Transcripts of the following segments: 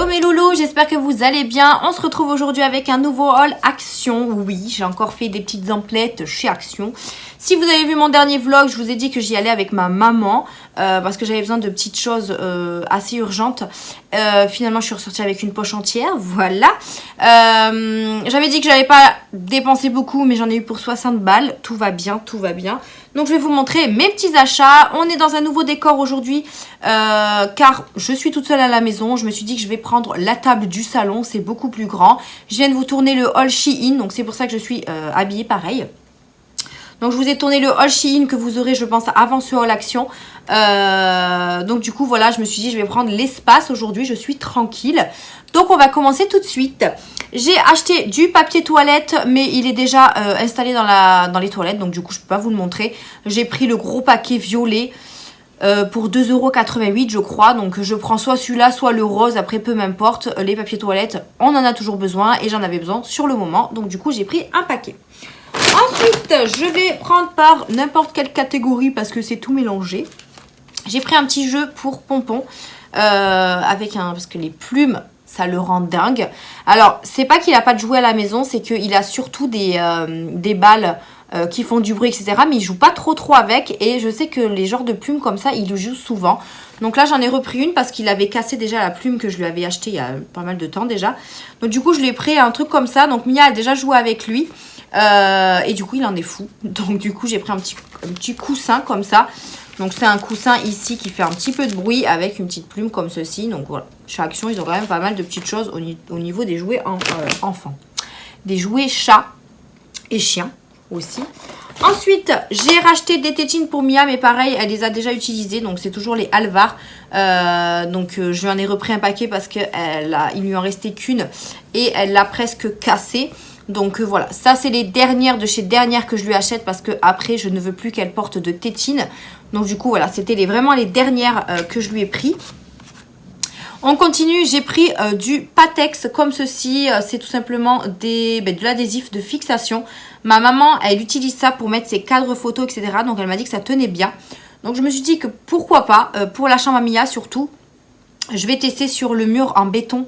Hello mes loulous, j'espère que vous allez bien. On se retrouve aujourd'hui avec un nouveau haul Action. Oui, j'ai encore fait des petites emplettes chez Action. Si vous avez vu mon dernier vlog, je vous ai dit que j'y allais avec ma maman parce que j'avais besoin de petites choses assez urgentes. Finalement, je suis ressortie avec une poche entière, voilà. J'avais dit que j'avais pas dépensé beaucoup, mais j'en ai eu pour 60 balles. Tout va bien, tout va bien. Donc je vais vous montrer mes petits achats. On est dans un nouveau décor aujourd'hui car je suis toute seule à la maison. Je me suis dit que je vais prendre la table du salon, c'est beaucoup plus grand. Je viens de vous tourner le haul Shein, donc c'est pour ça que je suis habillée pareil. Donc je vous ai tourné le haul Shein que vous aurez je pense avant ce haul Action. Donc du coup voilà, je me suis dit je vais prendre l'espace aujourd'hui, je suis tranquille. Donc on va commencer tout de suite. J'ai acheté du papier toilette mais il est déjà installé dans les toilettes, donc du coup je ne peux pas vous le montrer. J'ai pris le gros paquet violet pour 2,88 € je crois. Donc je prends soit celui-là soit le rose, après peu m'importe. Les papiers toilettes on en a toujours besoin et j'en avais besoin sur le moment. Donc du coup j'ai pris un paquet. Ensuite, je vais prendre par n'importe quelle catégorie parce que c'est tout mélangé. J'ai pris un petit jeu pour Pompon parce que les plumes, ça le rend dingue. Alors, c'est pas qu'il a pas de jouets à la maison, c'est qu'il a surtout des balles qui font du bruit, etc. Mais il joue pas trop avec et je sais que les genres de plumes comme ça, il le joue souvent. Donc là, j'en ai repris une parce qu'il avait cassé déjà la plume que je lui avais achetée il y a pas mal de temps déjà. Donc du coup, je lui ai pris un truc comme ça. Donc Mia a déjà joué avec lui. Et du coup il en est fou. Donc du coup j'ai pris un petit coussin comme ça. Donc c'est un coussin ici qui fait un petit peu de bruit avec une petite plume comme ceci. Donc voilà, chez Action ils ont quand même pas mal de petites choses au niveau des jouets enfants. Des jouets chats et chiens aussi. Ensuite j'ai racheté des tétines pour Mia, mais pareil elle les a déjà utilisées. Donc c'est toujours les Alvar. Je lui en ai repris un paquet parce qu'il lui en restait qu'une et elle l'a presque cassée. Donc voilà, ça c'est les dernières de chez Dernière que je lui achète parce que après je ne veux plus qu'elle porte de tétines. Donc du coup voilà, c'était vraiment les dernières que je lui ai pris. On continue, j'ai pris du Patex comme ceci. C'est tout simplement de l'adhésif de fixation. Ma maman, elle utilise ça pour mettre ses cadres photos, etc. Donc elle m'a dit que ça tenait bien. Donc je me suis dit que pourquoi pas, pour la chambre à Mia surtout, je vais tester sur le mur en béton.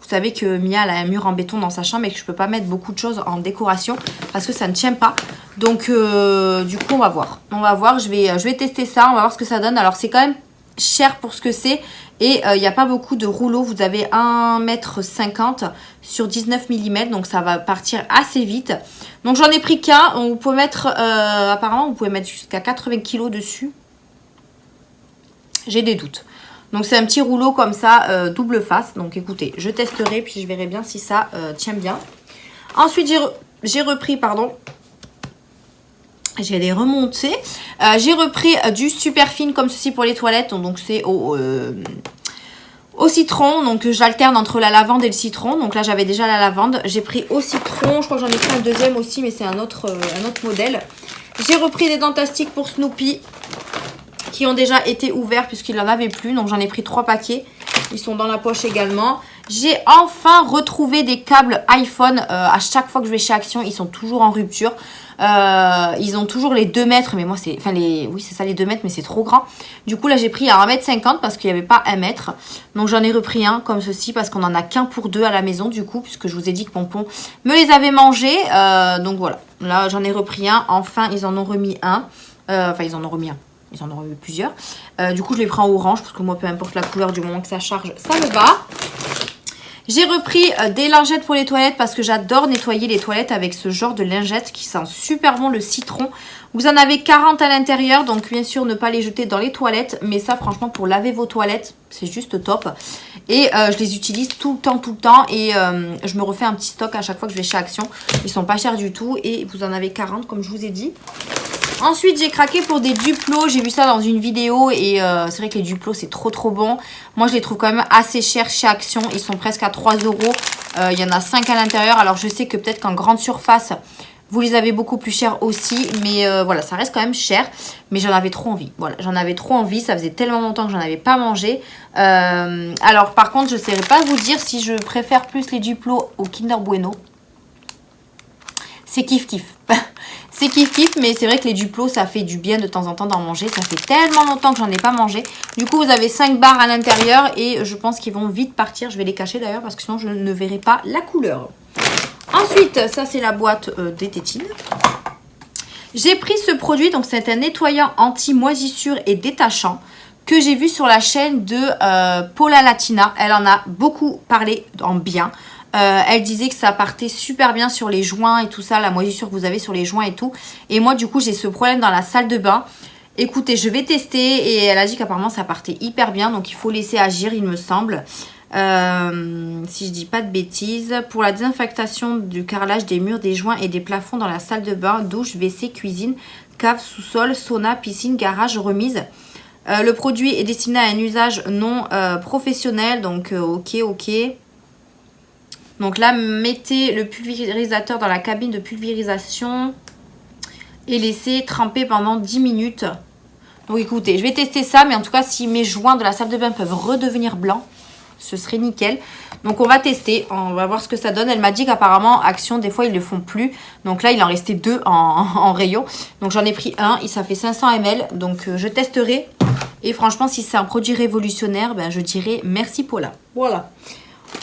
Vous savez que Mia elle a un mur en béton dans sa chambre et que je ne peux pas mettre beaucoup de choses en décoration parce que ça ne tient pas. Donc du coup on va voir. On va voir, je vais tester ça, on va voir ce que ça donne. Alors c'est quand même cher pour ce que c'est et il n'y a pas beaucoup de rouleaux. Vous avez 1,50 m sur 19 mm, donc ça va partir assez vite. Donc j'en ai pris qu'un. On peut mettre, apparemment vous pouvez mettre jusqu'à 80 kg dessus. J'ai des doutes. Donc c'est un petit rouleau comme ça, double face. Donc écoutez, je testerai puis je verrai bien si ça tient bien. Ensuite j'ai repris, pardon, j'ai les remontées. J'ai repris du super fine comme ceci pour les toilettes. Donc c'est au citron. Donc j'alterne entre la lavande et le citron. Donc là j'avais déjà la lavande. J'ai pris au citron. Je crois que j'en ai pris un deuxième aussi, mais c'est un autre modèle. J'ai repris des dentastiques pour Snoopy qui ont déjà été ouverts puisqu'il n'en avait plus. Donc j'en ai pris 3 paquets. Ils sont dans la poche également. J'ai enfin retrouvé des câbles iPhone. À chaque fois que je vais chez Action, ils sont toujours en rupture. Ils ont toujours les 2 mètres. Mais moi, c'est... Enfin, oui, c'est ça les 2 mètres, mais c'est trop grand. Du coup, là, j'ai pris à 1,50 m parce qu'il n'y avait pas 1 mètre. Donc j'en ai repris un comme ceci parce qu'on en a qu'un pour 2 à la maison. Du coup, puisque je vous ai dit que Pompon me les avait mangés. Donc voilà. Là, j'en ai repris un. Enfin, ils en ont remis un. Ils en ont remis un. Ils en ont eu plusieurs. Du coup, je les prends en orange parce que moi, peu importe la couleur, du moment que ça charge, ça me va. J'ai repris des lingettes pour les toilettes parce que j'adore nettoyer les toilettes avec ce genre de lingettes qui sent super bon le citron. Vous en avez 40 à l'intérieur, donc bien sûr ne pas les jeter dans les toilettes. Mais ça, franchement, pour laver vos toilettes, c'est juste top. Et je les utilise tout le temps. Et je me refais un petit stock à chaque fois que je vais chez Action. Ils sont pas chers du tout et vous en avez 40 comme je vous ai dit. Ensuite, j'ai craqué pour des Duplo. J'ai vu ça dans une vidéo et c'est vrai que les Duplo, c'est trop bon. Moi, je les trouve quand même assez chers chez Action. Ils sont presque à 3 €. Il y en a 5 à l'intérieur. Alors, je sais que peut-être qu'en grande surface, vous les avez beaucoup plus chers aussi. Mais voilà, ça reste quand même cher. Mais j'en avais trop envie. Voilà, j'en avais trop envie. Ça faisait tellement longtemps que j'en avais pas mangé. Alors, par contre, je ne saurais pas vous dire si je préfère plus les Duplo au Kinder Bueno. C'est kiff. C'est kiff-kiff, mais c'est vrai que les Duplo, ça fait du bien de temps en temps d'en manger. Ça fait tellement longtemps que j'en ai pas mangé. Du coup, vous avez 5 barres à l'intérieur et je pense qu'ils vont vite partir. Je vais les cacher d'ailleurs parce que sinon, je ne verrai pas la couleur. Ensuite, ça, c'est la boîte des tétines. J'ai pris ce produit, donc c'est un nettoyant anti-moisissure et détachant que j'ai vu sur la chaîne de Paula Latina. Elle en a beaucoup parlé en bien. Elle disait que ça partait super bien sur les joints et tout ça, la moisissure que vous avez sur les joints et tout. Et moi, du coup, j'ai ce problème dans la salle de bain. Écoutez, je vais tester et elle a dit qu'apparemment, ça partait hyper bien. Donc, il faut laisser agir, il me semble. Si je dis pas de bêtises. Pour la désinfectation du carrelage des murs, des joints et des plafonds dans la salle de bain, douche, WC, cuisine, cave, sous-sol, sauna, piscine, garage, remise. Le produit est destiné à un usage non professionnel. Donc, ok. Donc là, mettez le pulvérisateur dans la cabine de pulvérisation et laissez tremper pendant 10 minutes. Donc écoutez, je vais tester ça, mais en tout cas, si mes joints de la salle de bain peuvent redevenir blancs, ce serait nickel. Donc on va tester, on va voir ce que ça donne. Elle m'a dit qu'apparemment, Action, des fois, ils ne le font plus. Donc là, il en restait 2 en rayon. Donc j'en ai pris un, ça fait 500 ml. Donc je testerai. Et franchement, si c'est un produit révolutionnaire, ben, je dirais merci Paula. Voilà.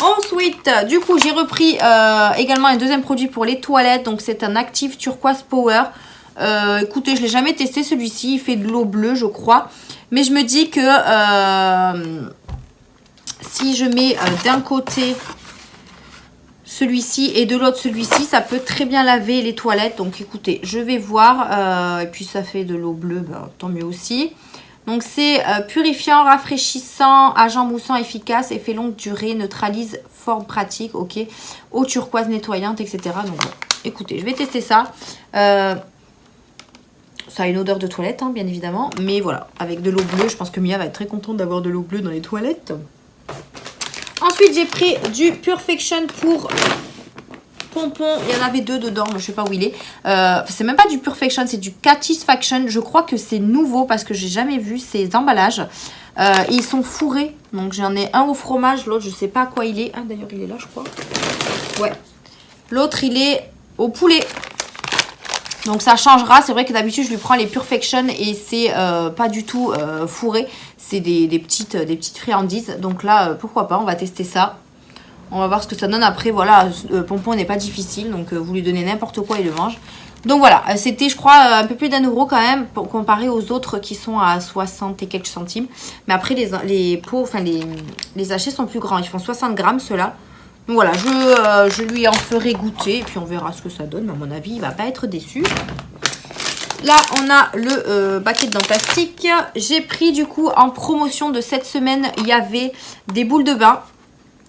Ensuite, du coup, j'ai repris également un deuxième produit pour les toilettes. Donc, c'est un Active Turquoise Power. Écoutez, je ne l'ai jamais testé celui-ci. Il fait de l'eau bleue, je crois. Mais je me dis que si je mets d'un côté celui-ci et de l'autre celui-ci, ça peut très bien laver les toilettes. Donc, écoutez, je vais voir. Et puis, ça fait de l'eau bleue, ben, tant mieux aussi. Donc c'est purifiant, rafraîchissant, agent moussant efficace, effet longue durée, neutralise, forme pratique, ok. Eau turquoise nettoyante, etc. Donc écoutez, je vais tester ça. Ça a une odeur de toilette, hein, bien évidemment. Mais voilà, avec de l'eau bleue, je pense que Mia va être très contente d'avoir de l'eau bleue dans les toilettes. Ensuite, j'ai pris du Perfection pour pompon. Il y en avait 2 dedans, mais je ne sais pas où il est. C'est même pas du Perfection, c'est du Satisfaction. Je crois que c'est nouveau parce que j'ai jamais vu ces emballages. Ils sont fourrés. Donc j'en ai un au fromage, l'autre je sais pas à quoi il est. Ah d'ailleurs il est là je crois. Ouais. L'autre il est au poulet. Donc ça changera. C'est vrai que d'habitude je lui prends les Perfection et c'est pas du tout fourré. C'est des petites friandises. Donc là pourquoi pas, on va tester ça. On va voir ce que ça donne après. Voilà, Pompon n'est pas difficile. Donc, vous lui donnez n'importe quoi, il le mange. Donc, voilà. C'était, je crois, un peu plus d'1 € quand même. Comparé aux autres qui sont à 60 et quelques centimes. Mais après, les pots, enfin, les sachets sont plus grands. Ils font 60 grammes, ceux-là. Donc, voilà. Je lui en ferai goûter. Et puis, on verra ce que ça donne. Mais à mon avis, il ne va pas être déçu. Là, on a le paquet de dents plastiques. J'ai pris, du coup, en promotion de cette semaine, il y avait des boules de bain.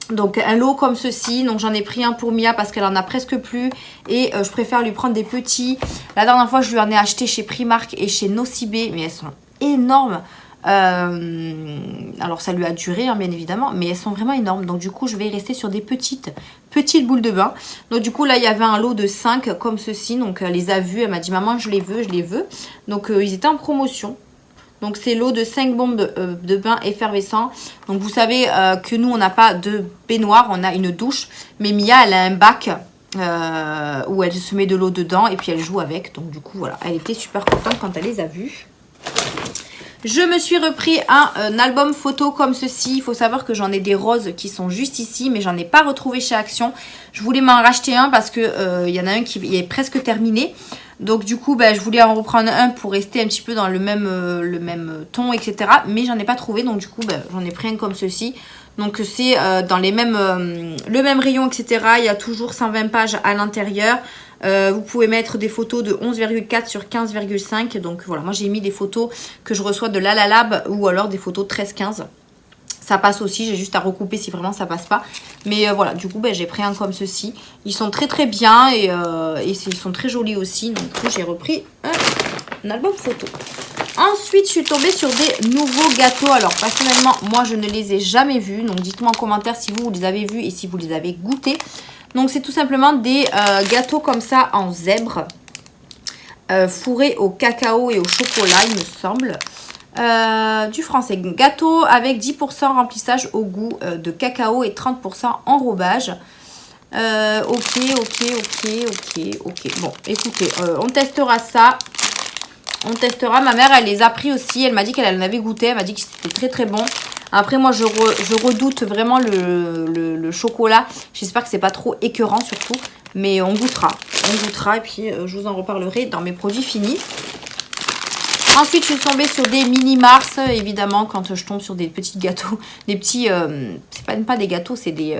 Donc un lot comme ceci, donc j'en ai pris un pour Mia parce qu'elle en a presque plus et je préfère lui prendre des petits. La dernière fois je lui en ai acheté chez Primark et chez Nocibé, mais elles sont énormes. Alors ça lui a duré hein, bien évidemment, mais elles sont vraiment énormes. Donc du coup je vais rester sur des petites boules de bain. Donc du coup là il y avait un lot de 5 comme ceci, donc elle les a vus, elle m'a dit maman je les veux. Donc ils étaient en promotion. Donc c'est l'eau de 5 bombes de bain effervescent. Donc vous savez que nous on n'a pas de baignoire, on a une douche. Mais Mia elle a un bac où elle se met de l'eau dedans et puis elle joue avec. Donc du coup voilà, elle était super contente quand elle les a vus. Je me suis repris un album photo comme ceci. Il faut savoir que j'en ai des roses qui sont juste ici, mais j'en ai pas retrouvé chez Action. Je voulais m'en racheter un parce que y en a un qui est presque terminé. Donc du coup, je voulais en reprendre un pour rester un petit peu dans le même ton, etc. Mais j'en ai pas trouvé, donc du coup, j'en ai pris un comme ceci. Donc c'est dans le même rayon, etc. Il y a toujours 120 pages à l'intérieur. Vous pouvez mettre des photos de 11,4 sur 15,5. Donc voilà, moi j'ai mis des photos que je reçois de Lalalab ou alors des photos de 13-15. Ça passe aussi, j'ai juste à recouper si vraiment ça passe pas. Mais voilà, du coup, j'ai pris un comme ceci. Ils sont très très bien et ils sont très jolis aussi. Donc, du coup, j'ai repris un album photo. Ensuite, je suis tombée sur des nouveaux gâteaux. Alors, personnellement, moi, je ne les ai jamais vus. Donc, dites-moi en commentaire si vous les avez vus et si vous les avez goûtés. Donc, c'est tout simplement des gâteaux comme ça en zèbre. Fourrés au cacao et au chocolat, il me semble. Du français, gâteau avec 10% remplissage au goût de cacao et 30% enrobage. Ok. Bon, écoutez, on testera ça. On testera. Ma mère, elle les a pris aussi. Elle m'a dit qu'elle en avait goûté. Elle m'a dit que c'était très très bon. Après, moi, je redoute vraiment le chocolat. J'espère que c'est pas trop écœurant surtout. Mais on goûtera. On goûtera et puis je vous en reparlerai dans mes produits finis. Ensuite, je suis tombée sur des mini Mars. Évidemment, quand je tombe sur des petits gâteaux. Des petits... c'est pas des gâteaux, c'est des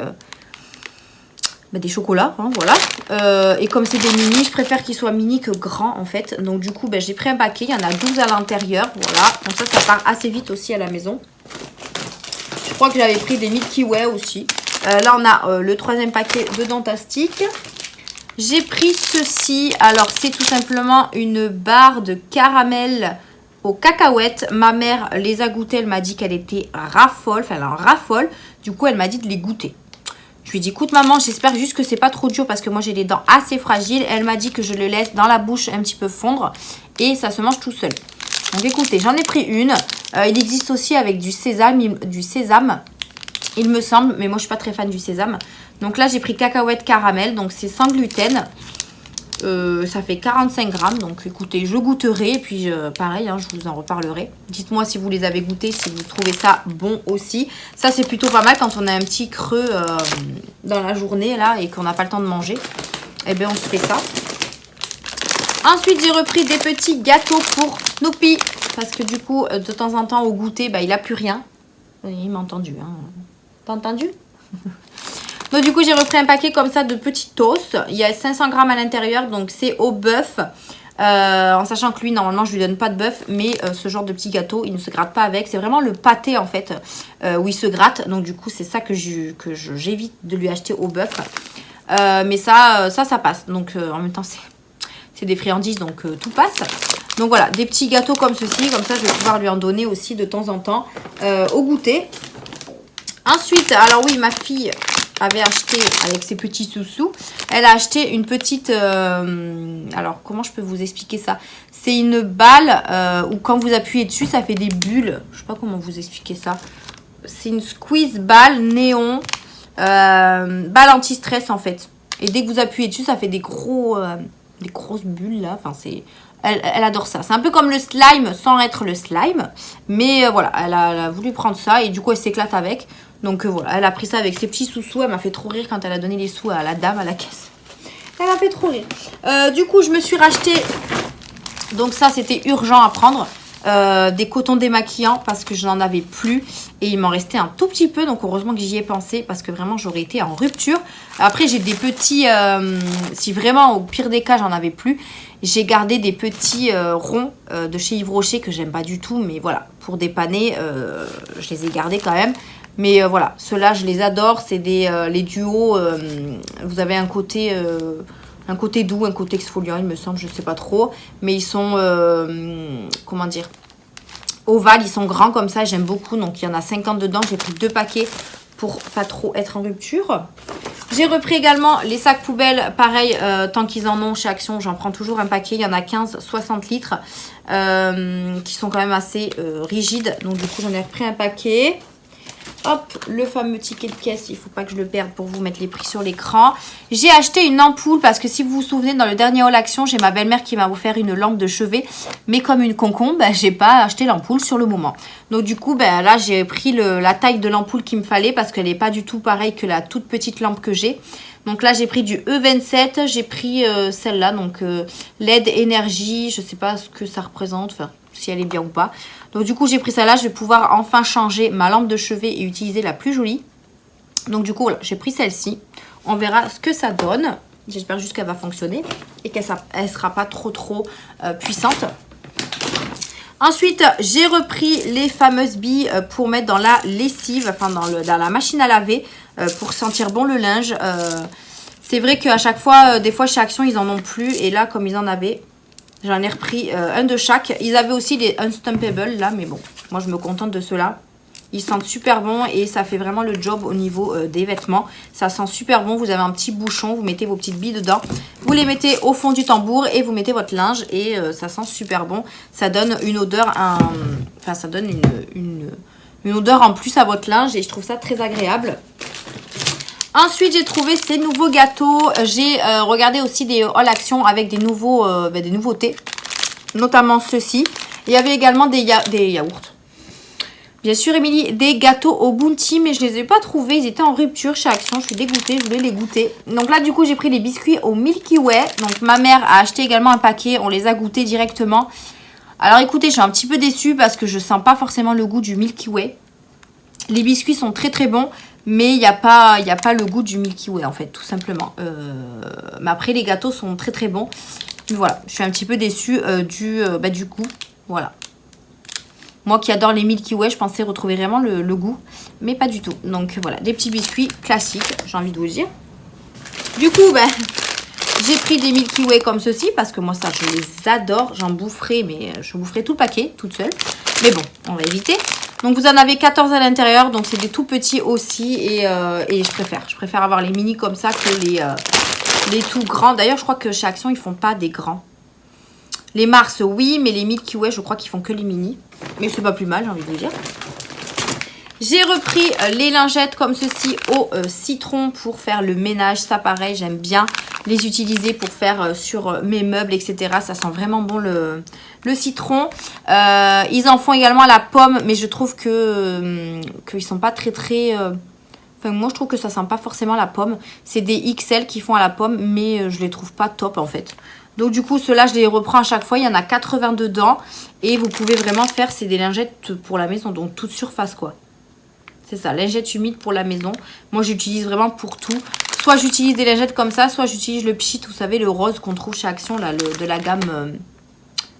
chocolats, hein, voilà. Et comme c'est des mini, je préfère qu'ils soient mini que grands en fait. Donc du coup, j'ai pris un paquet. Il y en a 12 à l'intérieur, voilà. Donc ça part assez vite aussi à la maison. Je crois que j'avais pris des Milky Way aussi. Là, on a le 3e paquet de Dentastic. J'ai pris ceci. Alors, c'est tout simplement une barre de caramel aux cacahuètes. Ma mère les a goûtées. Elle m'a dit qu'elle était raffole. Enfin, elle en raffole. Du coup, elle m'a dit de les goûter. Je lui ai dit, écoute maman, j'espère juste que c'est pas trop dur parce que moi j'ai les dents assez fragiles. Elle m'a dit que je le laisse dans la bouche un petit peu fondre et ça se mange tout seul. Donc écoutez, j'en ai pris une. Il existe aussi avec du sésame, il me semble, mais moi je suis pas très fan du sésame. Donc là j'ai pris cacahuètes caramel, donc c'est sans gluten. Ça fait 45 grammes, donc écoutez, je goûterai et puis pareil, hein, je vous en reparlerai. Dites-moi si vous les avez goûtés, si vous trouvez ça bon aussi. Ça c'est plutôt pas mal quand on a un petit creux dans la journée là et qu'on n'a pas le temps de manger. Eh bien on se fait ça. Ensuite j'ai repris des petits gâteaux pour Snoopy parce que du coup de temps en temps au goûter il n'a plus rien. Il m'a entendu, hein. T'as entendu? Donc du coup j'ai repris un paquet comme ça de petits toasts. Il y a 500 grammes à l'intérieur, donc c'est au bœuf. En sachant que lui normalement je lui donne pas de bœuf, mais ce genre de petits gâteaux il ne se gratte pas avec. C'est vraiment le pâté en fait où il se gratte. Donc du coup c'est ça que j'évite de lui acheter au bœuf. Mais ça passe. Donc en même temps c'est des friandises, donc tout passe. Donc voilà, des petits gâteaux comme ceci, comme ça je vais pouvoir lui en donner aussi de temps en temps au goûter. Ensuite, alors oui, ma fille avait acheté avec ses petits sous-sous, elle a acheté une petite, alors comment je peux vous expliquer ça? C'est une balle où quand vous appuyez dessus, ça fait des bulles. Je sais pas comment vous expliquer ça. C'est une squeeze balle néon, balle anti-stress en fait. Et dès que vous appuyez dessus, ça fait des grosses bulles là. Enfin, elle adore ça. C'est un peu comme le slime sans être le slime. Mais voilà, elle a voulu prendre ça et du coup, elle s'éclate avec. Donc voilà, elle a pris ça avec ses petits sous-sous. Elle m'a fait trop rire quand elle a donné les sous à la dame à la caisse. Elle m'a fait trop rire. Du coup, je me suis racheté... Donc ça, c'était urgent à prendre. Des cotons démaquillants parce que je n'en avais plus. Et il m'en restait un tout petit peu. Donc heureusement que j'y ai pensé parce que vraiment, j'aurais été en rupture. Après, j'ai des petits... si vraiment, au pire des cas, j'en avais plus... J'ai gardé des petits ronds de chez Yves Rocher que j'aime pas du tout. Mais voilà, pour dépanner, je les ai gardés quand même. Mais voilà, ceux-là, je les adore. C'est les duos. Vous avez un côté doux, un côté exfoliant, il me semble. Je sais pas trop. Mais ils sont, comment dire, ovales. Ils sont grands comme ça. J'aime beaucoup. Donc, il y en a 50 dedans. J'ai pris 2 paquets pour pas trop être en rupture. J'ai repris également les sacs poubelles, pareil, tant qu'ils en ont chez Action, j'en prends toujours un paquet. Il y en a 15, 60 litres, qui sont quand même assez rigides. Donc du coup, j'en ai repris un paquet. Hop, le fameux ticket de caisse, il ne faut pas que je le perde pour vous mettre les prix sur l'écran. J'ai acheté une ampoule parce que si vous vous souvenez, dans le dernier haul Action, j'ai ma belle-mère qui m'a offert une lampe de chevet. Mais comme une concombre, j'ai pas acheté l'ampoule sur le moment. Donc du coup, là, j'ai pris la taille de l'ampoule qu'il me fallait parce qu'elle n'est pas du tout pareille que la toute petite lampe que j'ai. Donc là, j'ai pris du E27, j'ai pris celle-là, donc LED énergie, je ne sais pas ce que ça représente, enfin, si elle est bien ou pas. Donc du coup, j'ai pris celle-là, je vais pouvoir enfin changer ma lampe de chevet et utiliser la plus jolie. Donc du coup, voilà, j'ai pris celle-ci. On verra ce que ça donne. J'espère juste qu'elle va fonctionner et qu'elle ne sera pas trop puissante. Ensuite, j'ai repris les fameuses billes pour mettre dans la lessive, enfin dans la machine à laver, pour sentir bon le linge. C'est vrai qu'à chaque fois, des fois chez Action, ils en ont plus. Et là, comme ils en avaient, j'en ai repris un de chaque. Ils avaient aussi les Unstumpable là, mais bon, moi je me contente de ceux-là. Ils sentent super bon et ça fait vraiment le job au niveau des vêtements. Ça sent super bon. Vous avez un petit bouchon, vous mettez vos petites billes dedans. Vous les mettez au fond du tambour et vous mettez votre linge et ça sent super bon. Ça donne une odeur, enfin ça donne une odeur en plus à votre linge et je trouve ça très agréable. Ensuite, j'ai trouvé ces nouveaux gâteaux. J'ai regardé aussi des haul action avec des nouveautés. Notamment ceux-ci. Il y avait également des yaourts. Bien sûr, Émilie, des gâteaux au Bounty, mais je les ai pas trouvés. Ils étaient en rupture chez Action. Je suis dégoûtée, je voulais les goûter. Donc là, du coup, j'ai pris les biscuits au Milky Way. Donc ma mère a acheté également un paquet. On les a goûtés directement. Alors écoutez, je suis un petit peu déçue parce que je sens pas forcément le goût du Milky Way. Les biscuits sont très très bons, mais il n'y a pas le goût du Milky Way en fait, tout simplement. Mais après, les gâteaux sont très très bons. Mais voilà, je suis un petit peu déçue du goût. Voilà. Moi qui adore les Milky Way, je pensais retrouver vraiment le goût, mais pas du tout. Donc voilà, des petits biscuits classiques, j'ai envie de vous le dire. Du coup, j'ai pris des Milky Way comme ceci, parce que moi ça, je les adore. J'en boufferai, mais je boufferai tout le paquet, toute seule. Mais bon, on va éviter. Donc vous en avez 14 à l'intérieur, donc c'est des tout petits aussi. Et je préfère avoir les mini comme ça que les tout grands. D'ailleurs, je crois que chez Action, ils font pas des grands. Les Mars, oui, mais les Milky Way, je crois qu'ils font que les mini. Mais c'est pas plus mal, j'ai envie de vous dire. J'ai repris les lingettes comme ceci au citron pour faire le ménage. Ça, pareil, j'aime bien les utiliser pour faire sur mes meubles, etc. Ça sent vraiment bon le citron. Ils en font également à la pomme, mais je trouve qu'ils sont pas très... Enfin, moi, je trouve que ça sent pas forcément la pomme. C'est des XL qui font à la pomme, mais je les trouve pas top, en fait. Donc, du coup, ceux-là, je les reprends à chaque fois. Il y en a 80 dedans. Et vous pouvez vraiment faire, c'est des lingettes pour la maison, donc toute surface, quoi. C'est ça, lingettes humides pour la maison. Moi, j'utilise vraiment pour tout. Soit j'utilise des lingettes comme ça, soit j'utilise le pchit, vous savez, le rose qu'on trouve chez Action, là, de la gamme...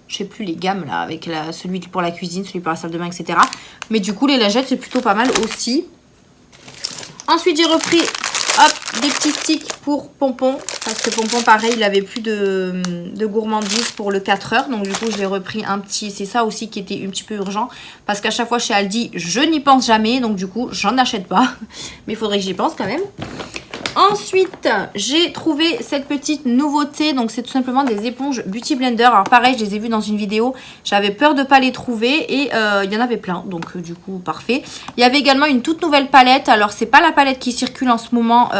je sais plus les gammes, là, avec celui pour la cuisine, celui pour la salle de bain, etc. Mais du coup, les lingettes, c'est plutôt pas mal aussi. Ensuite, j'ai repris des petits sticks pour Pompon. Parce que Pompon, pareil, il avait plus de gourmandises pour le 4 heures. Donc, du coup, j'ai repris un petit... C'est ça aussi qui était un petit peu urgent. Parce qu'à chaque fois, chez Aldi, je n'y pense jamais. Donc, du coup, j'en achète pas. Mais il faudrait que j'y pense quand même. Ensuite, j'ai trouvé cette petite nouveauté. Donc, c'est tout simplement des éponges Beauty Blender. Alors, pareil, je les ai vues dans une vidéo. J'avais peur de ne pas les trouver. Et il y en avait plein. Donc, du coup, parfait. Il y avait également une toute nouvelle palette. Alors, c'est pas la palette qui circule en ce moment.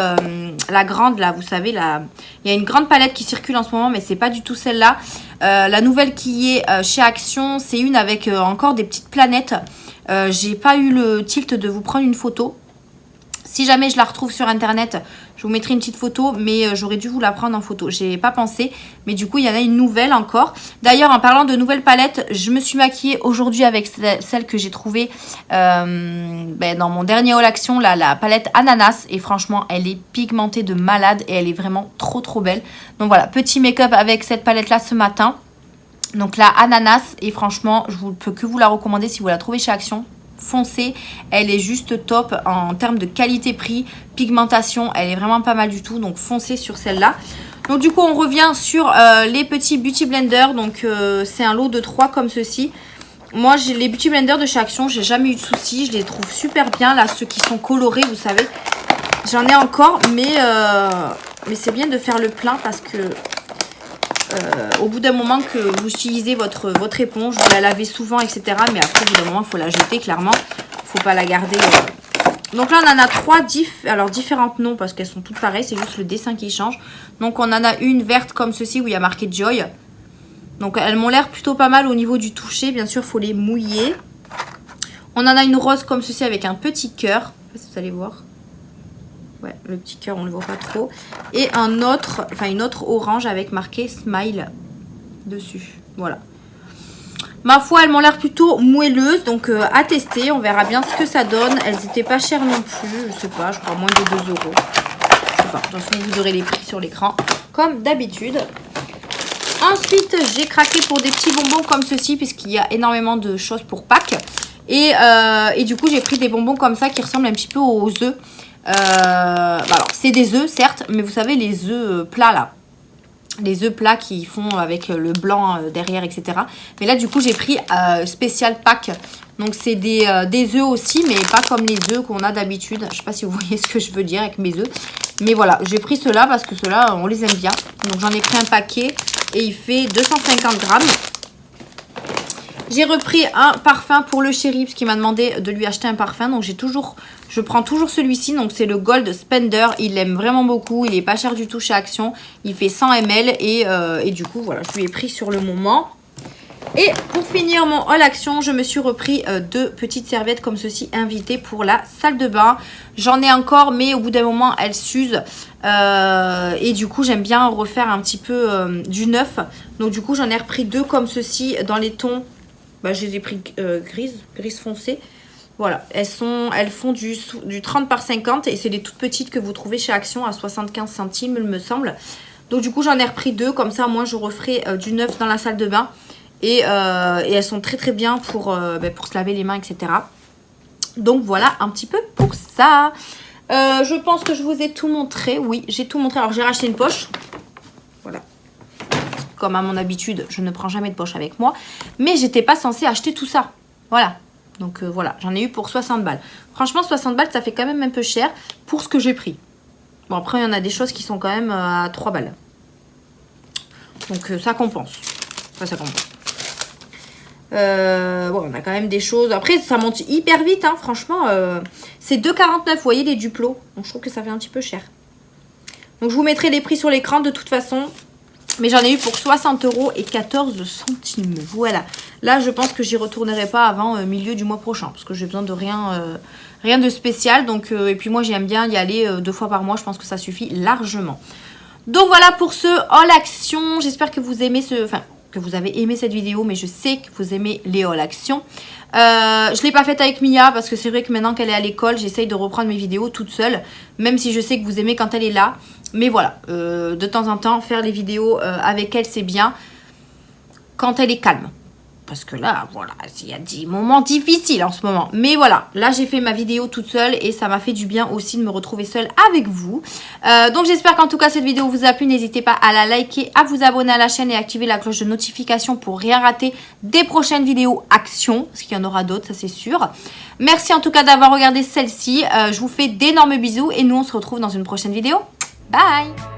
La grande, là, vous savez. Il y a une grande palette qui circule en ce moment. Mais c'est pas du tout celle-là. La nouvelle qui est chez Action, c'est une avec encore des petites planètes. J'ai pas eu le tilt de vous prendre une photo. Si jamais je la retrouve sur internet, je vous mettrai une petite photo, mais j'aurais dû vous la prendre en photo. J'ai pas pensé, mais du coup, il y en a une nouvelle encore. D'ailleurs, en parlant de nouvelles palettes, je me suis maquillée aujourd'hui avec celle que j'ai trouvée dans mon dernier haul action, la palette ananas. Et franchement, elle est pigmentée de malade et elle est vraiment trop trop belle. Donc voilà, petit make-up avec cette palette-là ce matin. Donc la ananas, et franchement, je ne peux que vous la recommander si vous la trouvez chez Action. Foncée, elle est juste top en termes de qualité-prix, pigmentation, elle est vraiment pas mal du tout, donc foncez sur celle-là. Donc du coup on revient sur les petits Beauty Blender, donc c'est un lot de 3 comme ceci. Moi j'ai les Beauty Blender de chez Action, j'ai jamais eu de soucis, je les trouve super bien, là ceux qui sont colorés vous savez, j'en ai encore, mais c'est bien de faire le plein parce que au bout d'un moment que vous utilisez votre éponge, vous la lavez souvent, etc. Mais après, au bout d'un moment, il faut la jeter, clairement. Il ne faut pas la garder. Donc là, on en a 3 alors différentes noms parce qu'elles sont toutes pareilles. C'est juste le dessin qui change. Donc, on en a une verte comme ceci où il y a marqué Joy. Donc, elles m'ont l'air plutôt pas mal au niveau du toucher. Bien sûr, il faut les mouiller. On en a une rose comme ceci avec un petit cœur. Je sais pas si vous allez voir. Ouais, le petit cœur, on ne le voit pas trop. Et une autre orange avec marqué Smile dessus. Voilà. Ma foi, elles m'ont l'air plutôt moelleuses. Donc, à tester. On verra bien ce que ça donne. Elles n'étaient pas chères non plus. Je sais pas, je crois moins de 2 €. Je sais pas. De toute façon, vous aurez les prix sur l'écran. Comme d'habitude. Ensuite, j'ai craqué pour des petits bonbons comme ceci. Puisqu'il y a énormément de choses pour Pâques. Et du coup, j'ai pris des bonbons comme ça qui ressemblent un petit peu aux œufs. Alors c'est des œufs certes, mais vous savez les œufs plats là, les œufs plats qui font avec le blanc derrière, etc. Mais là du coup j'ai pris spécial Pâques, donc c'est des œufs aussi, mais pas comme les œufs qu'on a d'habitude. Je sais pas si vous voyez ce que je veux dire avec mes œufs, mais voilà, j'ai pris ceux-là parce que ceux-là on les aime bien. Donc j'en ai pris un paquet et il fait 250 grammes. J'ai repris un parfum pour le chéri parce qu'il m'a demandé de lui acheter un parfum. Donc je prends toujours celui-ci. Donc c'est le Gold Spender. Il l'aime vraiment beaucoup. Il est pas cher du tout chez Action. Il fait 100 ml et du coup voilà, je lui ai pris sur le moment. Et pour finir mon haul Action, je me suis repris 2 petites serviettes comme ceci invitées pour la salle de bain. J'en ai encore mais au bout d'un moment elles s'usent et du coup j'aime bien refaire un petit peu du neuf. Donc du coup j'en ai repris 2 comme ceci dans les tons, bah, je les ai pris grise foncée. Voilà, elles font du 30 par 50 et c'est des toutes petites que vous trouvez chez Action à 75 centimes il me semble. Donc du coup j'en ai repris 2, comme ça moi je referai du neuf dans la salle de bain. Et elles sont très très bien pour se laver les mains, etc. Donc voilà un petit peu pour ça. Je pense que je vous ai tout montré. Oui, j'ai tout montré. Alors j'ai racheté une poche. Voilà. Comme à mon habitude, je ne prends jamais de poche avec moi. Mais j'étais pas censée acheter tout ça. Voilà. Donc voilà, j'en ai eu pour 60 balles. Franchement, 60 balles, ça fait quand même un peu cher pour ce que j'ai pris. Bon, après, il y en a des choses qui sont quand même à 3 balles. Donc ça compense. Enfin, ça compense. Bon, on a quand même des choses. Après, ça monte hyper vite, hein, franchement. C'est 2,49, vous voyez, les Duplo. Donc, je trouve que ça fait un petit peu cher. Donc, je vous mettrai les prix sur l'écran de toute façon. Mais j'en ai eu pour 60 € et 14 centimes. Voilà. Là, je pense que j'y retournerai pas avant milieu du mois prochain. Parce que j'ai besoin de rien de spécial. Donc, et puis moi, j'aime bien y aller 2 fois par mois. Je pense que ça suffit largement. Donc, voilà pour ce haul Action. J'espère que vous aimez que vous avez aimé cette vidéo, mais je sais que vous aimez les haul Action. Je ne l'ai pas faite avec Mia parce que c'est vrai que maintenant qu'elle est à l'école, j'essaye de reprendre mes vidéos toute seule, même si je sais que vous aimez quand elle est là. Mais voilà, de temps en temps, faire les vidéos avec elle, c'est bien quand elle est calme. Parce que là, voilà, il y a des moments difficiles en ce moment. Mais voilà, là, j'ai fait ma vidéo toute seule et ça m'a fait du bien aussi de me retrouver seule avec vous. Donc, j'espère qu'en tout cas, cette vidéo vous a plu. N'hésitez pas à la liker, à vous abonner à la chaîne et activer la cloche de notification pour rien rater des prochaines vidéos Action. Parce qu'il y en aura d'autres, ça c'est sûr. Merci en tout cas d'avoir regardé celle-ci. Je vous fais d'énormes bisous et nous, on se retrouve dans une prochaine vidéo. Bye!